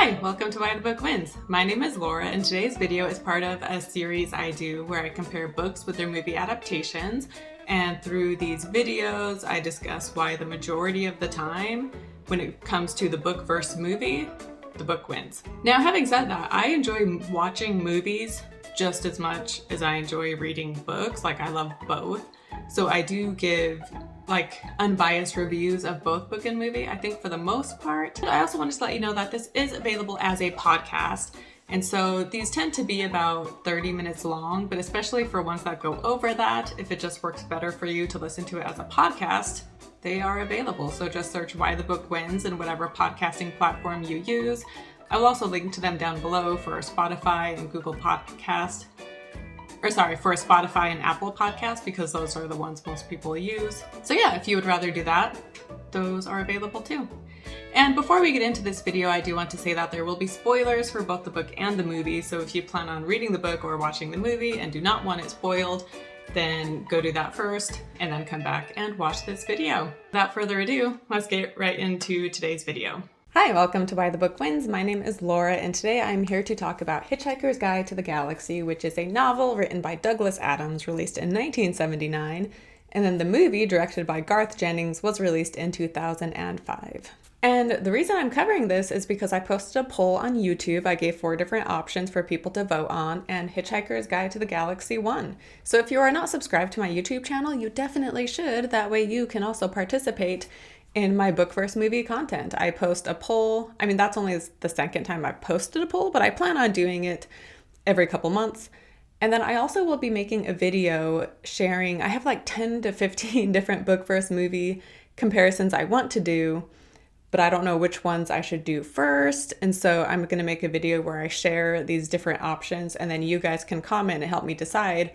Hi, welcome to Why the Book Wins. My name is Laura, and today's video is part of a series I do where I compare books with their movie adaptations. And through these videos, I discuss why the majority of the time, when it comes to the book versus movie, the book wins. Now, having said that, I enjoy watching movies just as much as I enjoy reading books. Like, I love both. So I do give unbiased reviews of both book and movie, I think, for the most part. I also wanted to let you know that this is available as a podcast. And so these tend to be about 30 minutes long, but especially for ones that go over that, if it just works better for you to listen to it as a podcast, they are available. So just search Why the Book Wins in whatever podcasting platform you use. I will also link to them down below for Spotify and Google Podcast. For Spotify and Apple Podcasts, because those are the ones most people use. So yeah, if you would rather do that, those are available too. And before we get into this video, I do want to say that there will be spoilers for both the book and the movie. So if you plan on reading the book or watching the movie and do not want it spoiled, then go do that first and then come back and watch this video. Without further ado, let's get right into today's video. Hi, welcome to Why the Book Wins. My name is Laura, and today I'm here to talk about Hitchhiker's Guide to the Galaxy, which is a novel written by Douglas Adams, released in 1979, and then the movie, directed by Garth Jennings, was released in 2005. And the reason I'm covering this is because I posted a poll on YouTube. I gave 4 different options for people to vote on, and Hitchhiker's Guide to the Galaxy won. So if you are not subscribed to my YouTube channel, you definitely should. That way you can also participate in my book versus movie content. I post a poll. I mean, that's only the second time I've posted a poll, but I plan on doing it every couple months. And then I also will be making a video sharing, I have like 10 to 15 different book versus movie comparisons I want to do, but I don't know which ones I should do first. And so I'm going to make a video where I share these different options, and then you guys can comment and help me decide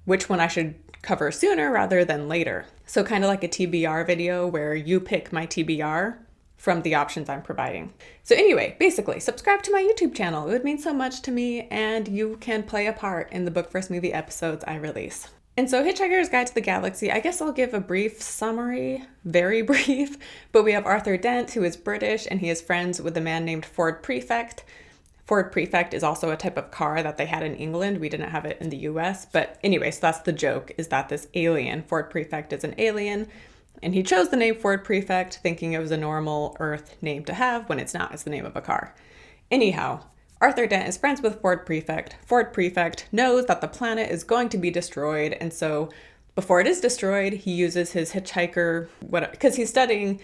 which one I should cover sooner rather than later. So kind of like a TBR video where you pick my TBR from the options I'm providing. So anyway, basically, subscribe to my YouTube channel. It would mean so much to me, and you can play a part in the book versus movie episodes I release. And so Hitchhiker's Guide to the Galaxy, I guess I'll give a brief summary, very brief, but we have Arthur Dent, who is British, and he is friends with a man named Ford Prefect. Ford Prefect is also a type of car that they had in England. We didn't have it in the US. But anyway, so that's the joke, is that this alien, Ford Prefect, is an alien. And he chose the name Ford Prefect thinking it was a normal Earth name to have when it's not. It's the name of a car. Anyhow, Arthur Dent is friends with Ford Prefect. Ford Prefect knows that the planet is going to be destroyed. And so before it is destroyed, he uses his hitchhiker, because he's studying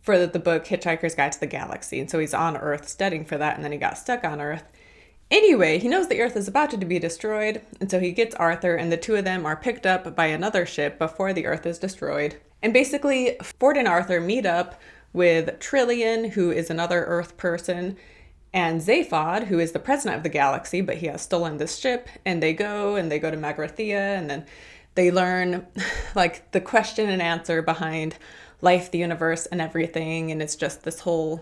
for the book Hitchhiker's Guide to the Galaxy. And so he's on Earth studying for that, and then he got stuck on Earth. Anyway, he knows the Earth is about to be destroyed, and so he gets Arthur, and the two of them are picked up by another ship before the Earth is destroyed. And basically, Ford and Arthur meet up with Trillian, who is another Earth person, and Zaphod, who is the president of the galaxy, but he has stolen this ship, and they go to Margrathea, and then they learn the question and answer behind life, the universe, and everything. And it's just this whole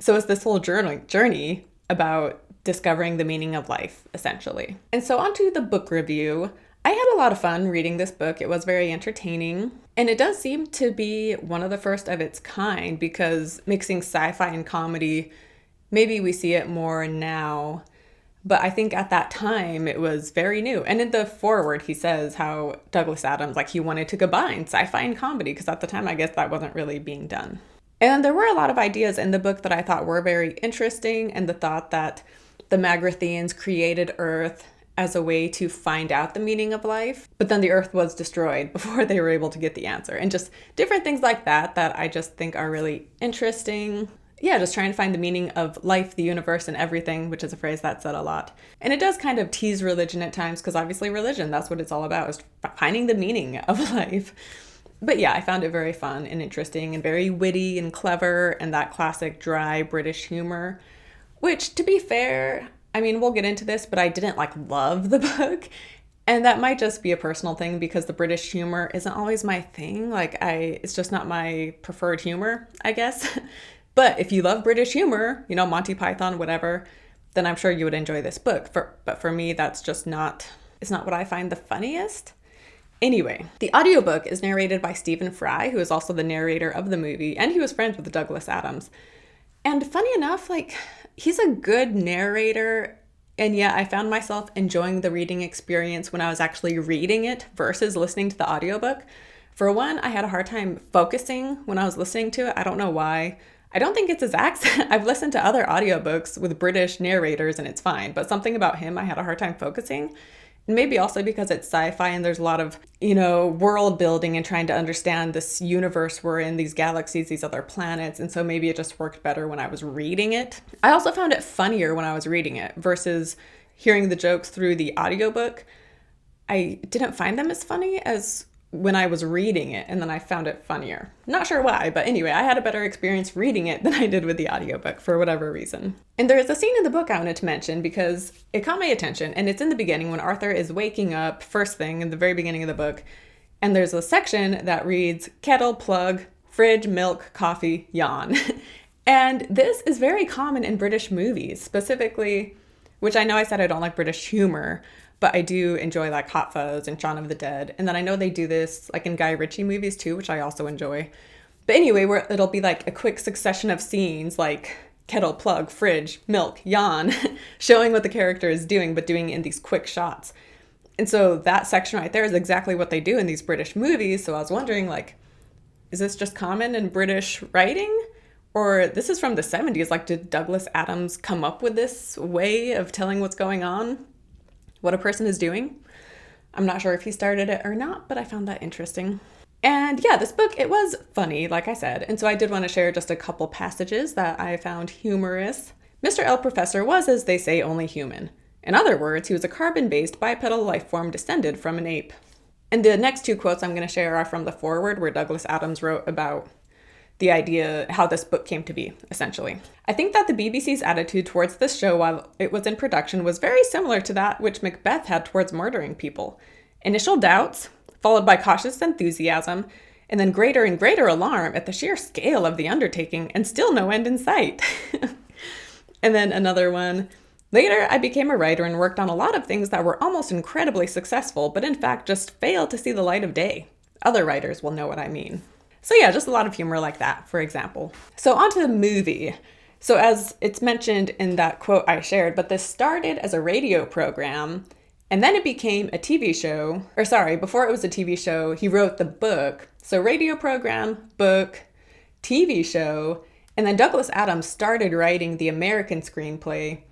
journey about discovering the meaning of life, essentially. And so onto the book review. I had a lot of fun reading this book. It was very entertaining. And it does seem to be one of the first of its kind, because mixing sci-fi and comedy, maybe we see it more now, but I think at that time it was very new. And in the foreword, he says how Douglas Adams, he wanted to combine sci-fi and comedy, because at the time, I guess that wasn't really being done. And there were a lot of ideas in the book that I thought were very interesting, and the thought that the Margratheans created Earth as a way to find out the meaning of life, but then the Earth was destroyed before they were able to get the answer. And just different things like that I just think are really interesting. Yeah, just trying to find the meaning of life, the universe, and everything, which is a phrase that's said a lot. And it does kind of tease religion at times, because obviously religion, that's what it's all about, is finding the meaning of life. But yeah, I found it very fun and interesting and very witty and clever, and that classic dry British humor, which, to be fair, I mean, we'll get into this, but I didn't love the book. And that might just be a personal thing, because the British humor isn't always my thing. It's just not my preferred humor, I guess. But if you love British humor, Monty Python, whatever, then I'm sure you would enjoy this book. But for me, that's just it's not what I find the funniest. Anyway, the audiobook is narrated by Stephen Fry, who is also the narrator of the movie, and he was friends with Douglas Adams. And funny enough, he's a good narrator, and yet I found myself enjoying the reading experience when I was actually reading it versus listening to the audiobook. For one, I had a hard time focusing when I was listening to it. I don't know why. I don't think it's his accent. I've listened to other audiobooks with British narrators and it's fine, but something about him, I had a hard time focusing. Maybe also because it's sci-fi and there's a lot of, world building and trying to understand this universe we're in, these galaxies, these other planets. And so maybe it just worked better when I was reading it. I also found it funnier when I was reading it versus hearing the jokes through the audiobook. I didn't find them as funny as when I was reading it, and then I found it funnier. Not sure why, but anyway, I had a better experience reading it than I did with the audiobook for whatever reason. And there is a scene in the book I wanted to mention because it caught my attention, and it's in the beginning when Arthur is waking up, first thing in the very beginning of the book, and there's a section that reads, kettle, plug, fridge, milk, coffee, yawn. And this is very common in British movies, specifically, which I know I said I don't like British humor, but I do enjoy like Hot Fuzz and Shaun of the Dead. And then I know they do this like in Guy Ritchie movies too, which I also enjoy. But anyway, where it'll be like a quick succession of scenes like kettle, plug, fridge, milk, yawn, showing what the character is doing, but doing it in these quick shots. And so that section right there is exactly what they do in these British movies. So I was wondering, like, is this just common in British writing? Or this is from the 70s. Like, did Douglas Adams come up with this way of telling what's going on? What a person is doing? I'm not sure if he started it or not, but I found that interesting. And yeah, this book, it was funny, like I said. And so I did want to share just a couple passages that I found humorous. Mr. L. Professor was, as they say, only human. In other words, he was a carbon-based bipedal life form descended from an ape. And the next two quotes I'm going to share are from the foreword, where Douglas Adams wrote about the idea, how this book came to be, essentially. I think that the BBC's attitude towards this show while it was in production was very similar to that which Macbeth had towards murdering people. Initial doubts, followed by cautious enthusiasm, and then greater and greater alarm at the sheer scale of the undertaking, and still no end in sight. And then another one. Later, I became a writer and worked on a lot of things that were almost incredibly successful, but in fact just failed to see the light of day. Other writers will know what I mean. So yeah, just a lot of humor like that, for example. So on to the movie. So as it's mentioned in that quote I shared, but this started as a radio program, and then it became a TV show. Or sorry, before it was a TV show, he wrote the book. So radio program, book, TV show, and then Douglas Adams started writing the American screenplay,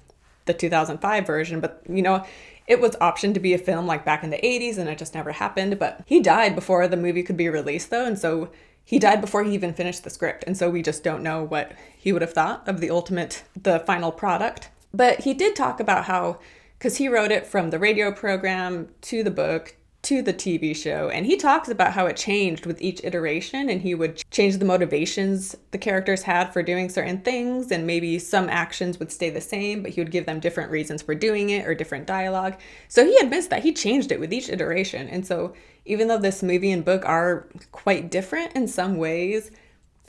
the 2005 version, but it was optioned to be a film like back in the 80s and it just never happened. But he died before the movie could be released though, and so he died before he even finished the script, and so we just don't know what he would have thought of the final product. But he did talk about how, because he wrote it from the radio program to the book to the TV show, and he talks about how it changed with each iteration, and he would change the motivations the characters had for doing certain things, and maybe some actions would stay the same, but he would give them different reasons for doing it or different dialogue. So he admits that he changed it with each iteration, and so even though this movie and book are quite different in some ways,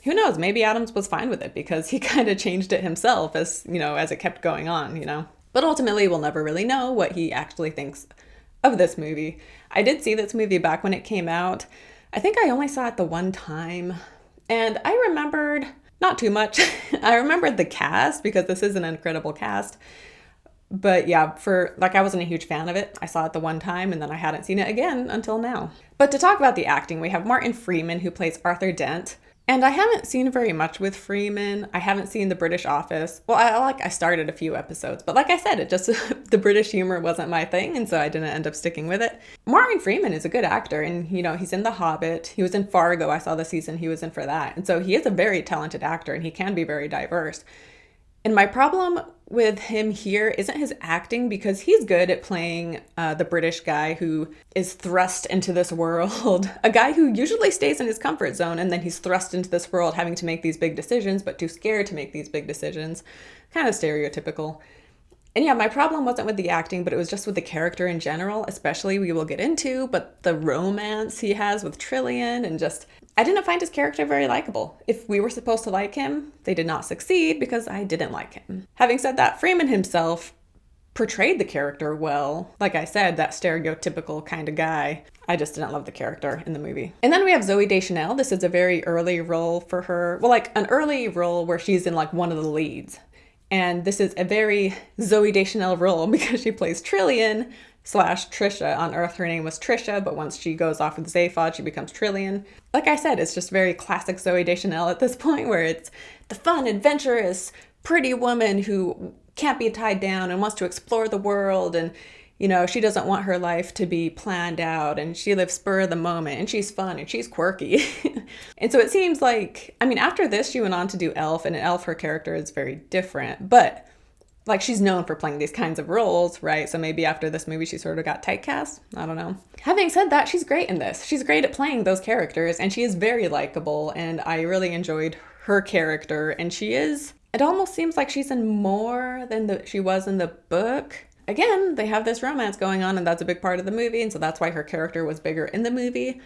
who knows, maybe Adams was fine with it because he kind of changed it himself as it kept going on, But ultimately, we'll never really know what he actually thinks of this movie. I did see this movie back when it came out. I think I only saw it the one time, and I remembered not too much. I remembered the cast because this is an incredible cast. But yeah, I wasn't a huge fan of it. I saw it the one time and then I hadn't seen it again until now. But to talk about the acting, we have Martin Freeman, who plays Arthur Dent. And I haven't seen very much with Freeman. I haven't seen The British Office. Well, I started a few episodes, but like I said, it just, the British humor wasn't my thing, and so I didn't end up sticking with it. Martin Freeman is a good actor, and he's in The Hobbit. He was in Fargo. I saw the season he was in for that. And so he is a very talented actor, and he can be very diverse. And my problem with him here isn't his acting, because he's good at playing the British guy who is thrust into this world, a guy who usually stays in his comfort zone, and then he's thrust into this world having to make these big decisions, but too scared to make these big decisions. Kind of stereotypical. And yeah, my problem wasn't with the acting, but it was just with the character in general, especially we will get into, but the romance he has with Trillian, and just, I didn't find his character very likable. If we were supposed to like him, they did not succeed because I didn't like him. Having said that, Freeman himself portrayed the character well. Like I said, that stereotypical kind of guy. I just didn't love the character in the movie. And then we have Zooey Deschanel. This is a very early role for her. Well, like an early role where she's in like one of the leads. And this is a very Zooey Deschanel role because she plays Trillian / Trisha. On Earth, her name was Trisha, but once she goes off with Zaphod, she becomes Trillian. Like I said, it's just very classic Zooey Deschanel at this point, where it's the fun, adventurous, pretty woman who can't be tied down and wants to explore the world. And, she doesn't want her life to be planned out, and she lives spur of the moment, and she's fun and she's quirky. And so it seems like, after this, she went on to do Elf, and in Elf, her character is very different, but she's known for playing these kinds of roles, right? So maybe after this movie, she sort of got typecast. I don't know. Having said that, she's great in this. She's great at playing those characters, and she is very likable, and I really enjoyed her character. And it almost seems like she's in more than she was in the book. Again, they have this romance going on, and that's a big part of the movie, and so that's why her character was bigger in the movie.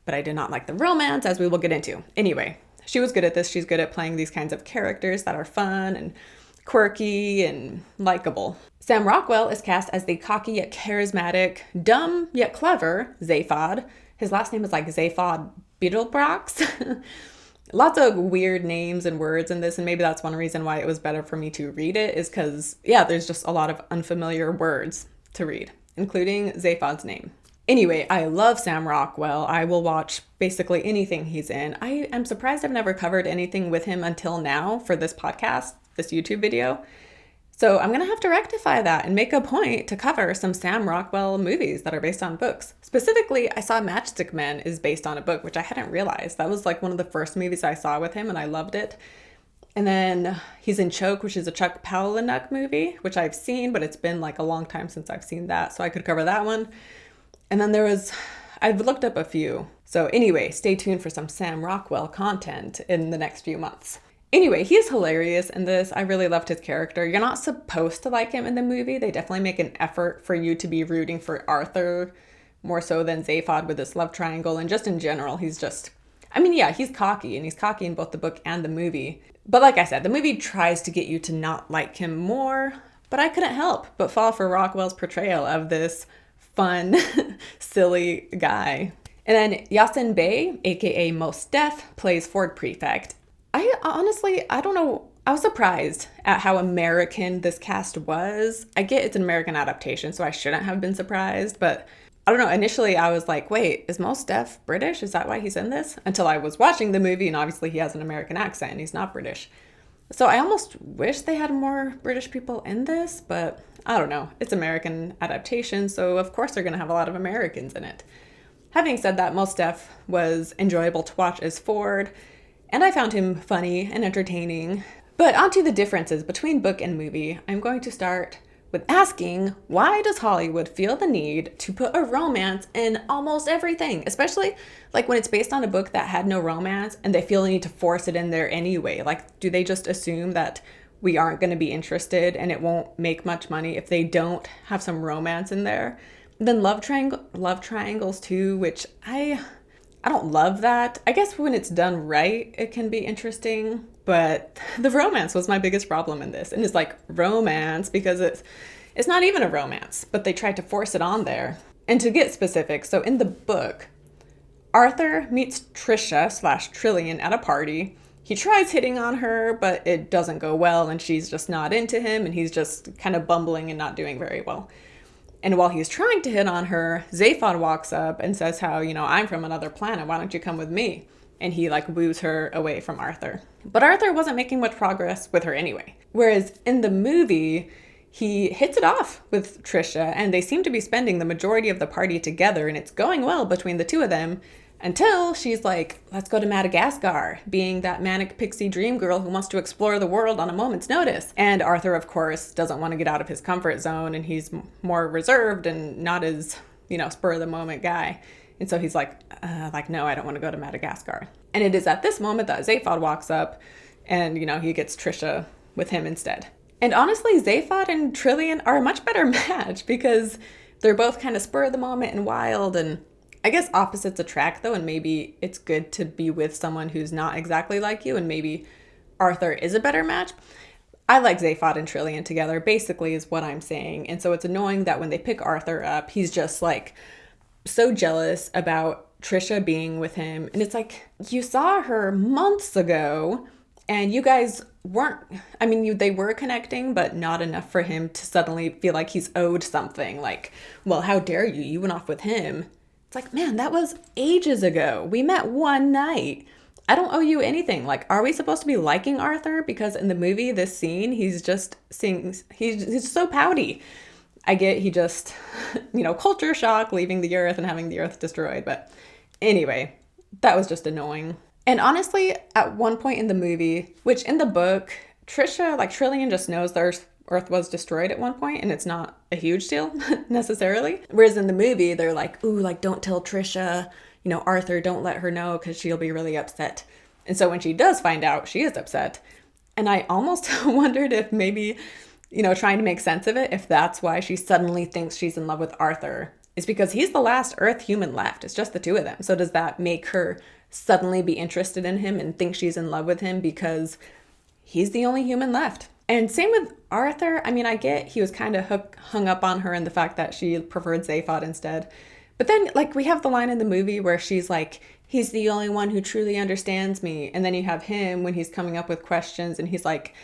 But I did not like the romance, as we will get into. Anyway, she was good at this. She's good at playing these kinds of characters that are fun and quirky and likable. Sam Rockwell is cast as the cocky yet charismatic, dumb yet clever Zaphod. His last name is Zaphod Beetlebrox. Lots of weird names and words in this, and maybe that's one reason why it was better for me to read it, is because, there's just a lot of unfamiliar words to read, including Zaphod's name. Anyway, I love Sam Rockwell. I will watch basically anything he's in. I am surprised I've never covered anything with him until now for this podcast, this YouTube video. So I'm going to have to rectify that and make a point to cover some Sam Rockwell movies that are based on books. Specifically, I saw Matchstick Men is based on a book, which I hadn't realized. That was one of the first movies I saw with him, and I loved it. And then he's in Choke, which is a Chuck Palahniuk movie, which I've seen, but it's been a long time since I've seen that, so I could cover that one. And then I've looked up a few. So anyway, stay tuned for some Sam Rockwell content in the next few months. Anyway, he's hilarious in this. I really loved his character. You're not supposed to like him in the movie. They definitely make an effort for you to be rooting for Arthur more so than Zaphod with this love triangle. And just in general, he's he's cocky, and he's cocky in both the book and the movie. But like I said, the movie tries to get you to not like him more, but I couldn't help but fall for Rockwell's portrayal of this fun, silly guy. And then Yasin Bey, aka Mos Def, plays Ford Prefect. I don't know. I was surprised at how American this cast was. I get it's an American adaptation, so I shouldn't have been surprised, but I don't know. Initially, I was like, wait, is Mos Def British? Is that why he's in this? Until I was watching the movie, and obviously he has an American accent, and he's not British. So I almost wish they had more British people in this, but I don't know. It's American adaptation, so of course they're going to have a lot of Americans in it. Having said that, Mos Def was enjoyable to watch as Ford, and I found him funny and entertaining. But onto the differences between book and movie, I'm going to start with asking, why does Hollywood feel the need to put a romance in almost everything? Especially when it's based on a book that had no romance and they feel the need to force it in there anyway. Do they just assume that we aren't going to be interested and it won't make much money if they don't have some romance in there? Then love triangles too, which I don't love that. I guess when it's done right, it can be interesting, but the romance was my biggest problem in this. And it's romance because it's not even a romance, but they tried to force it on there. And to get specific, so in the book, Arthur meets Trisha / Trillian at a party. He tries hitting on her, but it doesn't go well, and she's just not into him, and he's just kind of bumbling and not doing very well. And while he's trying to hit on her, Zaphod walks up and says how, I'm from another planet, why don't you come with me? And he woos her away from Arthur. But Arthur wasn't making much progress with her anyway. Whereas in the movie, he hits it off with Trisha, and they seem to be spending the majority of the party together, and it's going well between the two of them, until she's like, let's go to Madagascar, being that manic pixie dream girl who wants to explore the world on a moment's notice. And Arthur, of course, doesn't want to get out of his comfort zone, and he's more reserved and not as, spur of the moment guy. And so he's like, no, I don't want to go to Madagascar. And it is at this moment that Zaphod walks up and, he gets Trisha with him instead. And honestly, Zaphod and Trillian are a much better match because they're both kind of spur of the moment and wild, and I guess opposites attract though, and maybe it's good to be with someone who's not exactly like you, and maybe Arthur is a better match. I like Zaphod and Trillian together, basically is what I'm saying. And so it's annoying that when they pick Arthur up, he's just so jealous about Trisha being with him. And it's you saw her months ago And you guys weren't, I mean, they were connecting, but not enough for him to suddenly feel like he's owed something. Like, well, how dare you? You went off with him. It's like, man, that was ages ago. We met one night. I don't owe you anything. Like, are we supposed to be liking Arthur? Because in the movie, this scene, he's just he's so pouty. I get he just, culture shock, leaving the earth and having the earth destroyed. But anyway, that was just annoying. And honestly, at one point in the movie, which in the book, Trillian just knows the Earth was destroyed at one point, and it's not a huge deal necessarily. Whereas in the movie, they're like, ooh, like, don't tell Trisha, Arthur, don't let her know because she'll be really upset. And so when she does find out, she is upset. And I almost wondered if maybe, trying to make sense of it, if that's why she suddenly thinks she's in love with Arthur, is because he's the last Earth human left. It's just the two of them. So does that make her suddenly be interested in him and think she's in love with him because he's the only human left? And same with Arthur. I mean, I get he was kind of hung up on her and the fact that she preferred Zaphod instead. But then, we have the line in the movie where she's like, he's the only one who truly understands me. And then you have him when he's coming up with questions and he's like,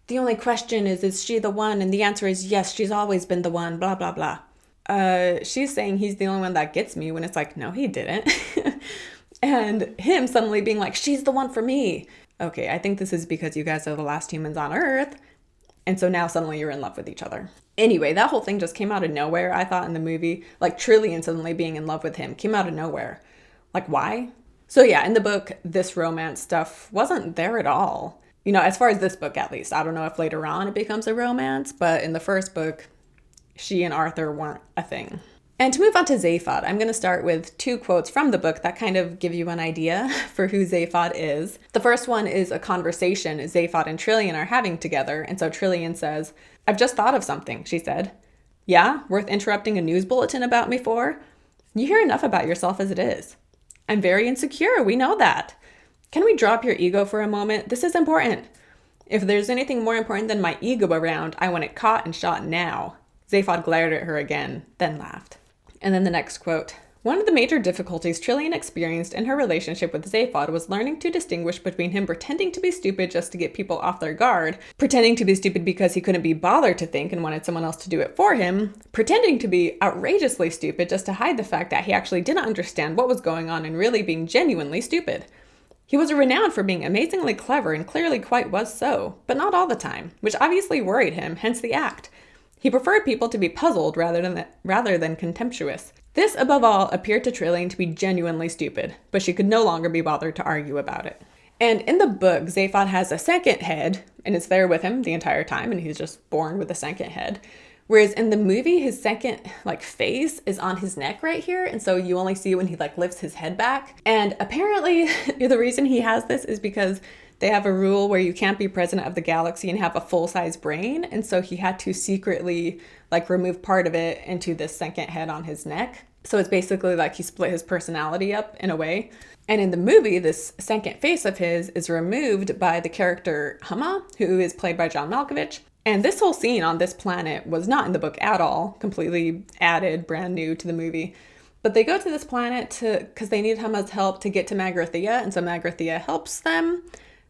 the only question is she the one? And the answer is yes, she's always been the one, blah, blah, blah. She's saying he's the only one that gets me when it's like, no, he didn't. And him suddenly being like, she's the one for me. Okay, I think this is because you guys are the last humans on Earth. And so now suddenly you're in love with each other. Anyway, that whole thing just came out of nowhere, I thought, in the movie. Like, Trillian suddenly being in love with him came out of nowhere. Like, why? So yeah, in the book, this romance stuff wasn't there at all. As far as this book, at least. I don't know if later on it becomes a romance, but in the first book, she and Arthur weren't a thing. And to move on to Zaphod, I'm going to start with 2 quotes from the book that kind of give you an idea for who Zaphod is. The first one is a conversation Zaphod and Trillian are having together. And so Trillian says, I've just thought of something, she said. Yeah? Worth interrupting a news bulletin about me for? You hear enough about yourself as it is. I'm very insecure, we know that. Can we drop your ego for a moment? This is important. If there's anything more important than my ego around, I want it caught and shot now. Zaphod glared at her again, then laughed. And then the next quote. One of the major difficulties Trillian experienced in her relationship with Zaphod was learning to distinguish between him pretending to be stupid just to get people off their guard, pretending to be stupid because he couldn't be bothered to think and wanted someone else to do it for him, pretending to be outrageously stupid just to hide the fact that he actually didn't understand what was going on and really being genuinely stupid. He was renowned for being amazingly clever and clearly quite was so, but not all the time, which obviously worried him, hence the act. He preferred people to be puzzled rather than contemptuous. This, above all, appeared to Trillian to be genuinely stupid, but she could no longer be bothered to argue about it. And in the book, Zaphod has a second head, and it's there with him the entire time, and he's just born with a second head. Whereas in the movie, his second, face is on his neck right here, and so you only see when he, lifts his head back. And apparently, the reason he has this is because they have a rule where you can't be president of the galaxy and have a full-size brain. And so he had to secretly remove part of it into this second head on his neck. So it's basically like he split his personality up in a way. And in the movie, this second face of his is removed by the character Humma, who is played by John Malkovich. And this whole scene on this planet was not in the book at all, completely added, brand new to the movie. But they go to this planet because they need Humma's help to get to Margrathea. And so Margrathea helps them.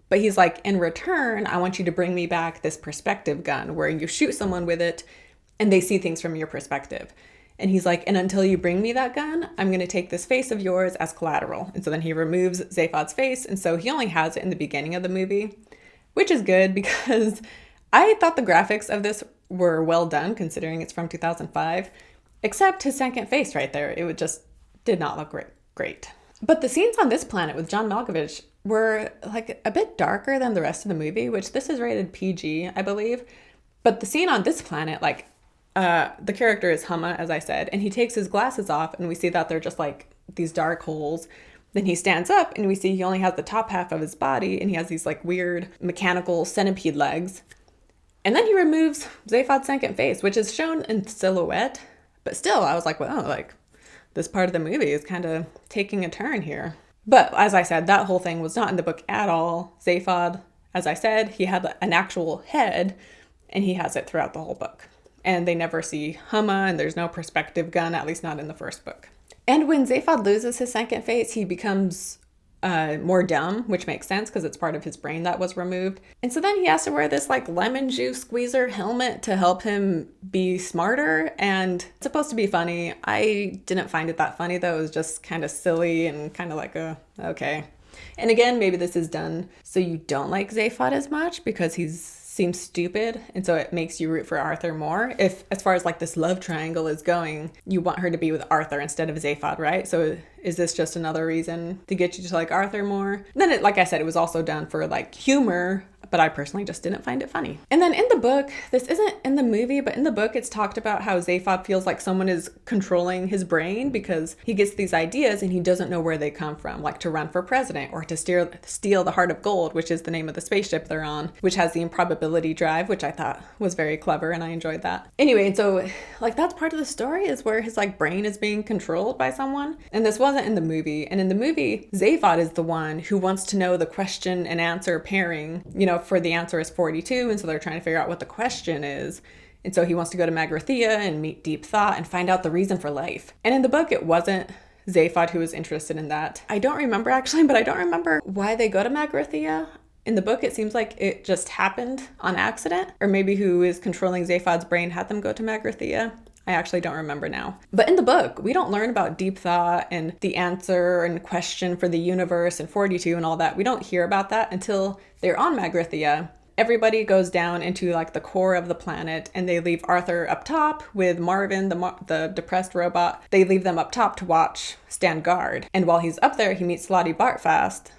But he's like, in return, I want you to bring me back this perspective gun where you shoot someone with it and they see things from your perspective. And he's like, and until you bring me that gun, I'm going to take this face of yours as collateral. And so then he removes Zaphod's face. And so he only has it in the beginning of the movie, which is good because I thought the graphics of this were well done considering it's from 2005, except his second face right there. It just did not look great. But the scenes on this planet with John Malkovich were a bit darker than the rest of the movie, which this is rated PG, I believe. But the scene on this planet, the character is Humma, as I said, and he takes his glasses off and we see that they're just these dark holes. Then he stands up and we see he only has the top half of his body and he has these weird mechanical centipede legs. And then he removes Zaphod's second face, which is shown in silhouette. But still, I was like, wow, this part of the movie is kind of taking a turn here. But as I said, that whole thing was not in the book at all. Zaphod, as I said, he had an actual head and he has it throughout the whole book. And they never see Humma and there's no perspective gun, at least not in the first book. And when Zaphod loses his second face, he becomes more dumb, which makes sense because it's part of his brain that was removed. And so then he has to wear this like lemon juice squeezer helmet to help him be smarter, and it's supposed to be funny. I didn't find it that funny though. It was just kind of silly and kind of like, okay. And again, maybe this is done so you don't like Zaphod as much because seems stupid, and so it makes you root for Arthur more. If, as far as like this love triangle is going, you want her to be with Arthur instead of Zaphod, right? So is this just another reason to get you to like Arthur more? And then like I said, it was also done for like humor, but I personally just didn't find it funny. And then in the book, this isn't in the movie, but in the book, it's talked about how Zaphod feels like someone is controlling his brain because he gets these ideas and he doesn't know where they come from, like to run for president or to steal the heart of gold, which is the name of the spaceship they're on, which has the improbability drive, which I thought was very clever and I enjoyed that. Anyway, and so like that's part of the story is where his like brain is being controlled by someone. And this wasn't in the movie. And in the movie, Zaphod is the one who wants to know the question and answer pairing, for the answer is 42, and so they're trying to figure out what the question is. And so he wants to go to Margrathea and meet Deep Thought and find out the reason for life. And in the book, it wasn't Zaphod who was interested in that. I don't remember actually, but I don't remember why they go to Margrathea. In the book, it seems like it just happened on accident, or maybe who is controlling Zaphod's brain had them go to Margrathea. I actually don't remember now. But in the book, we don't learn about deep thought and the answer and question for the universe and 42 and all that. We don't hear about that until they're on Margrathea. Everybody goes down into like the core of the planet and they leave Arthur up top with Marvin, the depressed robot. They leave them up top to stand guard. And while he's up there, he meets Slotty Botfast.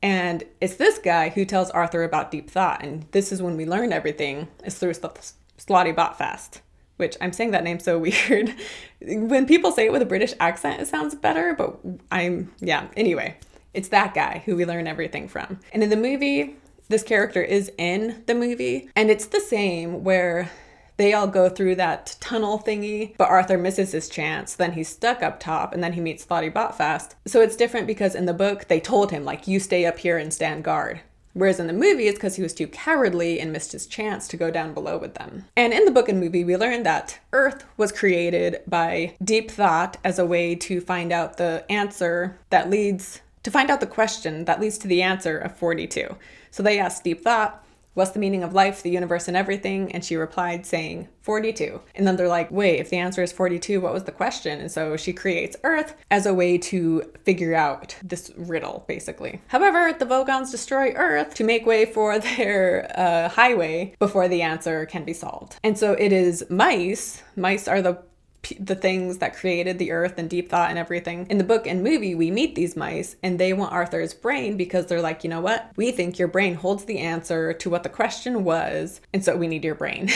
And it's this guy who tells Arthur about deep thought. And this is when we learn everything is through Slotty Botfast, which I'm saying that name so weird. When people say it with a British accent, it sounds better, but anyway, it's that guy who we learn everything from. And in the movie, this character is in the movie, and it's the same where they all go through that tunnel thingy, but Arthur misses his chance. Then he's stuck up top, and then he meets Slotty Botfast. So it's different because in the book, they told him, like, you stay up here and stand guard. Whereas in the movie, it's because he was too cowardly and missed his chance to go down below with them. And in the book and movie, we learned that Earth was created by deep thought as a way to find out the answer to find out the question that leads to the answer of 42. So they asked Deep Thought, what's the meaning of life, the universe, and everything? And she replied saying 42. And then they're like, wait, if the answer is 42, what was the question? And so she creates Earth as a way to figure out this riddle, basically. However, the Vogons destroy Earth to make way for their highway before the answer can be solved. And so it is mice. Mice are the things that created the Earth and deep thought and everything. In the book and movie, we meet these mice and they want Arthur's brain because they're like, you know what? We think your brain holds the answer to what the question was, and so we need your brain.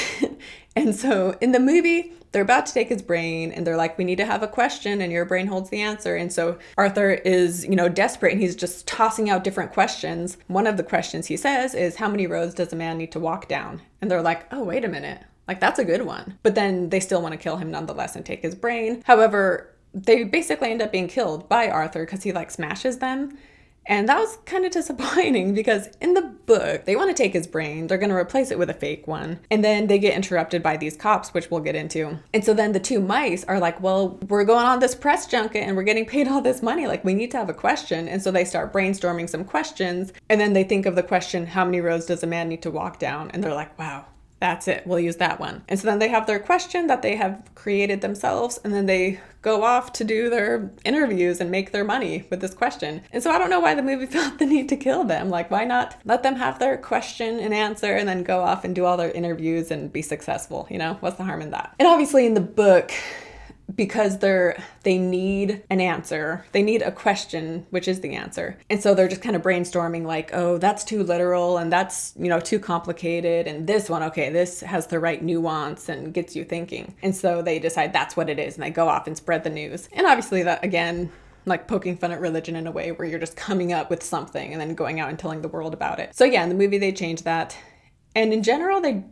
And so in the movie, they're about to take his brain and they're like, we need to have a question and your brain holds the answer. And so Arthur is, desperate and he's just tossing out different questions. One of the questions he says is, how many roads does a man need to walk down? And they're like, oh, wait a minute. Like, that's a good one. But then they still want to kill him nonetheless and take his brain. However, they basically end up being killed by Arthur because he smashes them. And that was kind of disappointing because in the book, they want to take his brain. They're going to replace it with a fake one. And then they get interrupted by these cops, which we'll get into. And so then the two mice are like, well, we're going on this press junket and we're getting paid all this money. Like, we need to have a question. And so they start brainstorming some questions. And then they think of the question, how many roads does a man need to walk down? And they're like, wow. That's it. We'll use that one. And so then they have their question that they have created themselves, and then they go off to do their interviews and make their money with this question. And so I don't know why the movie felt the need to kill them. Like, why not let them have their question and answer and then go off and do all their interviews and be successful? What's the harm in that? And obviously in the book, because they need an answer. They need a question, which is the answer. And so they're just kind of brainstorming like, oh, that's too literal and that's, too complicated. And this one, okay, this has the right nuance and gets you thinking. And so they decide that's what it is. And they go off and spread the news. And obviously that, again, like poking fun at religion in a way where you're just coming up with something and then going out and telling the world about it. So yeah, in the movie, they changed that. And in general, they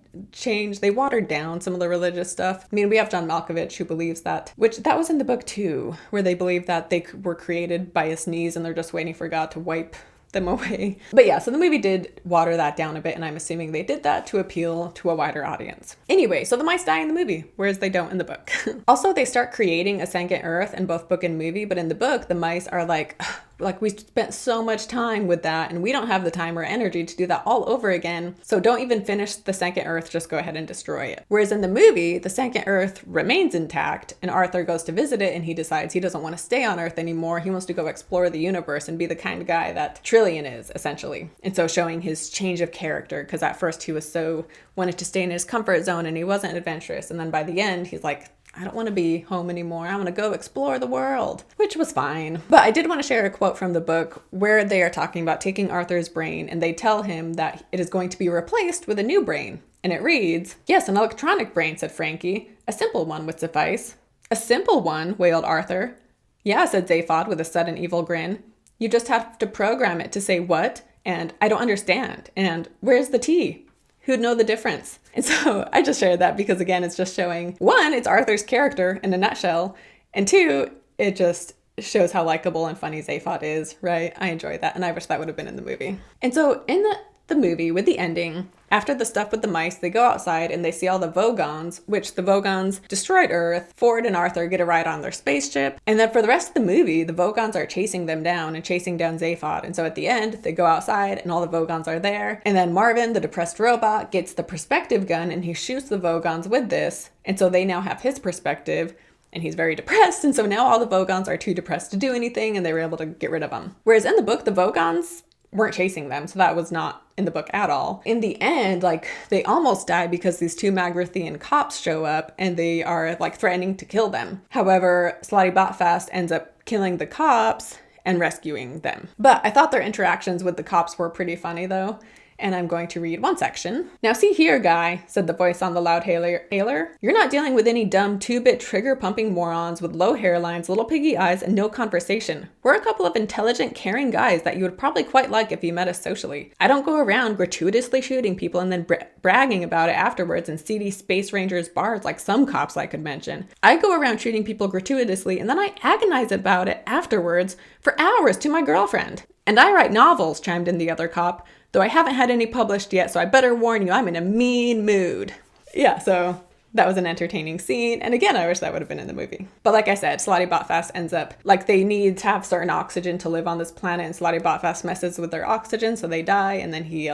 watered down some of the religious stuff. I mean, we have John Malkovich who believes that was in the book too, where they believe that they were created by a sneeze and they're just waiting for God to wipe them away. But yeah, so the movie did water that down a bit, and I'm assuming they did that to appeal to a wider audience. Anyway, so the mice die in the movie, whereas they don't in the book. Also, they start creating a sentient Earth in both book and movie, but in the book, the mice are like, Like, we spent so much time with that, and we don't have the time or energy to do that all over again. So don't even finish the Second Earth, just go ahead and destroy it. Whereas in the movie, the Second Earth remains intact, and Arthur goes to visit it, and he decides he doesn't want to stay on Earth anymore. He wants to go explore the universe and be the kind of guy that Trillian is, essentially. And so showing his change of character, because at first he was so wanted to stay in his comfort zone and he wasn't adventurous. And then by the end, he's like, I don't want to be home anymore. I want to go explore the world, which was fine. But I did want to share a quote from the book where they are talking about taking Arthur's brain, and they tell him that it is going to be replaced with a new brain. And it reads, "Yes, an electronic brain," said Frankie. "A simple one would suffice." "A simple one?" wailed Arthur. "Yeah," said Zaphod with a sudden evil grin. "You just have to program it to say what, and I don't understand, and where's the T? Who'd know the difference?" And so I just shared that because, again, it's just showing, one, it's Arthur's character in a nutshell, and two, it just shows how likable and funny Zaphod is, right? I enjoyed that, and I wish that would have been in the movie. And so in the movie, with the ending, after the stuff with the mice, they go outside and they see all the Vogons, which the Vogons destroyed Earth. Ford and Arthur get a ride on their spaceship. And then for the rest of the movie, the Vogons are chasing them down and chasing down Zaphod. And so at the end, they go outside and all the Vogons are there. And then Marvin, the depressed robot, gets the perspective gun and he shoots the Vogons with this. And so they now have his perspective. And he's very depressed, and so now all the Vogons are too depressed to do anything, and they were able to get rid of him. Whereas in the book, the Vogons weren't chasing them, so that was not in the book at all. In the end, like, they almost die because these two Margrathean cops show up, and they are, like, threatening to kill them. However, Slotty Botfast ends up killing the cops and rescuing them. But I thought their interactions with the cops were pretty funny, though. And I'm going to read one section. "Now see here, guy," said the voice on the loud hailer. "You're not dealing with any dumb 2-bit trigger-pumping morons with low hairlines, little piggy eyes, and no conversation. We're a couple of intelligent, caring guys that you would probably quite like if you met us socially. I don't go around gratuitously shooting people and then bragging about it afterwards in seedy Space Rangers bars like some cops I could mention. I go around shooting people gratuitously and then I agonize about it afterwards for hours to my girlfriend. And I write novels," chimed in the other cop, "though I haven't had any published yet, so I better warn you, I'm in a mean mood." Yeah, so that was an entertaining scene. And again, I wish that would have been in the movie. But like I said, Slotty Botfast ends up, like, they need to have certain oxygen to live on this planet, and Slotty Botfast messes with their oxygen, so they die, and then he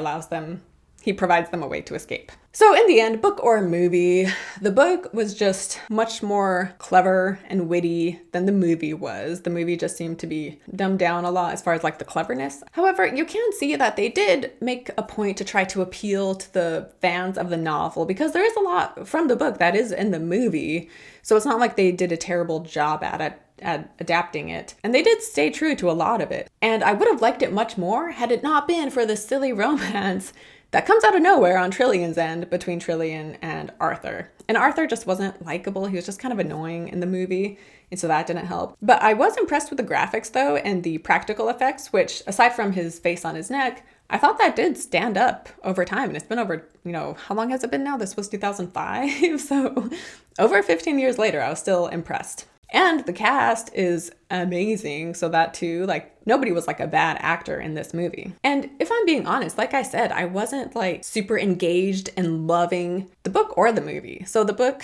provides them a way to escape. So in the end, book or movie, the book was just much more clever and witty than the movie was. The movie just seemed to be dumbed down a lot as far as like the cleverness. However, you can see that they did make a point to try to appeal to the fans of the novel, because there is a lot from the book that is in the movie. So it's not like they did a terrible job at it, at adapting it. And they did stay true to a lot of it. And I would have liked it much more had it not been for the silly romance that comes out of nowhere on Trillian's end between Trillian and Arthur. And Arthur just wasn't likable. He was just kind of annoying in the movie, and so that didn't help. But I was impressed with the graphics, though, and the practical effects, which, aside from his face on his neck, I thought that did stand up over time. And it's been over, how long has it been now? This was 2005, so over 15 years later, I was still impressed. And the cast is amazing, so that too, like, nobody was like a bad actor in this movie. And if I'm being honest, like I said, I wasn't like super engaged and loving the book or the movie. So the book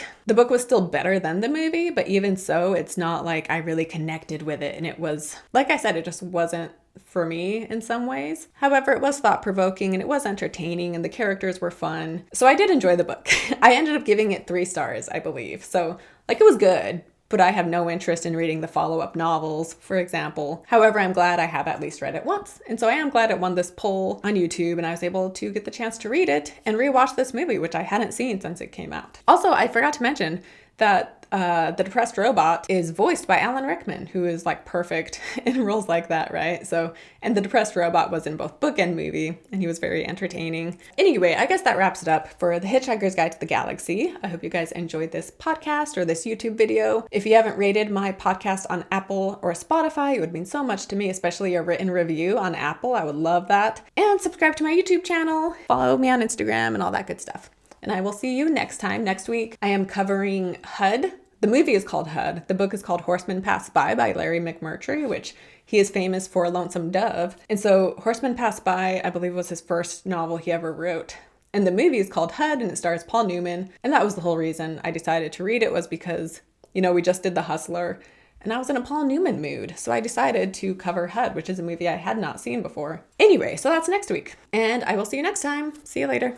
was still better than the movie, but even so, it's not like I really connected with it. And it was, like I said, it just wasn't for me in some ways. However, it was thought-provoking and it was entertaining and the characters were fun. So I did enjoy the book. I ended up giving it 3 stars, I believe. So like, it was good, but I have no interest in reading the follow-up novels, for example. However, I'm glad I have at least read it once. And so I am glad it won this poll on YouTube and I was able to get the chance to read it and rewatch this movie, which I hadn't seen since it came out. Also, I forgot to mention that the depressed robot is voiced by Alan Rickman, who is like perfect in roles like that, right? So, and the depressed robot was in both book and movie, and he was very entertaining. Anyway, I guess that wraps it up for The Hitchhiker's Guide to the Galaxy. I hope you guys enjoyed this podcast or this YouTube video. If you haven't rated my podcast on Apple or Spotify, it would mean so much to me, especially a written review on Apple. I would love that. And subscribe to my YouTube channel, follow me on Instagram, and all that good stuff. And I will see you next time. Next week, I am covering HUD. The movie is called HUD. The book is called Horsemen Pass By Larry McMurtry, which he is famous for Lonesome Dove. And so Horsemen Pass By, I believe, was his first novel he ever wrote. And the movie is called HUD and it stars Paul Newman. And that was the whole reason I decided to read it, was because, we just did The Hustler. and I was in a Paul Newman mood, so I decided to cover HUD, which is a movie I had not seen before. Anyway, so that's next week, and I will see you next time. See you later.